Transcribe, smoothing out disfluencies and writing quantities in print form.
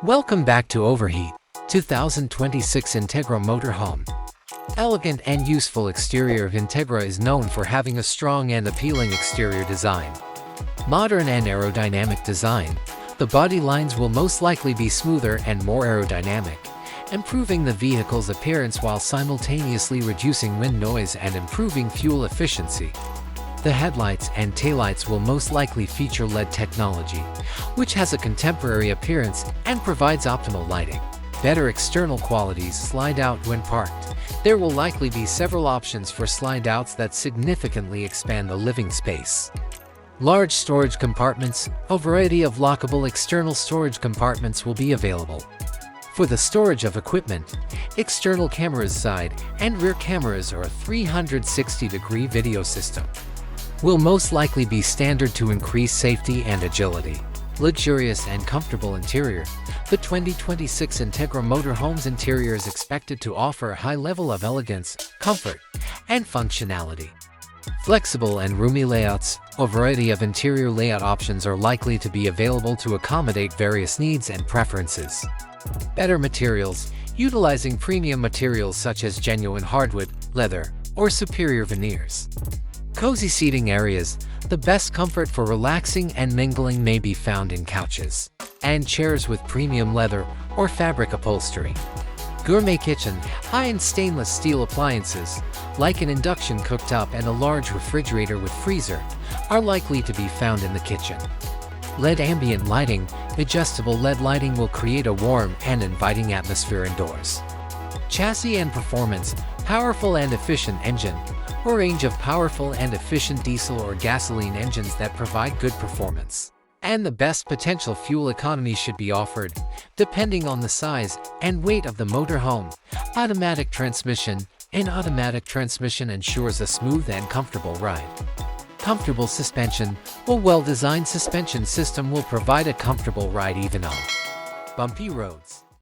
Welcome back to Overheat 2026 Integra Motorhome. Elegant and useful exterior of Integra is known for having a strong and appealing exterior design. Modern and aerodynamic design, the body lines will most likely be smoother and more aerodynamic, improving the vehicle's appearance while simultaneously reducing wind noise and improving fuel efficiency. The headlights and taillights will most likely feature LED technology, which has a contemporary appearance and provides optimal lighting. Better external qualities slide out when parked. There will likely be several options for slide outs that significantly expand the living space. Large storage compartments, a variety of lockable external storage compartments will be available. For the storage of equipment, external cameras side and rear cameras or a 360-degree video system will most likely be standard to increase safety and agility. Luxurious and comfortable interior. The 2026 Integra Motorhome's interior is expected to offer a high level of elegance, comfort, and functionality. Flexible and roomy layouts, a variety of interior layout options are likely to be available to accommodate various needs and preferences. Better materials, utilizing premium materials such as genuine hardwood, leather, or superior veneers. Cozy seating areas, the best comfort for relaxing and mingling may be found in couches and chairs with premium leather or fabric upholstery. Gourmet kitchen, high-end stainless steel appliances, like an induction cooktop and a large refrigerator with freezer, are likely to be found in the kitchen. LED ambient lighting, adjustable LED lighting will create a warm and inviting atmosphere indoors. Chassis and performance, powerful and efficient engine, a range of powerful and efficient diesel or gasoline engines that provide good performance. And the best potential fuel economy should be offered, depending on the size and weight of the motorhome. Automatic transmission. An automatic transmission ensures a smooth and comfortable ride. Comfortable suspension. A well-designed suspension system will provide a comfortable ride even on bumpy roads.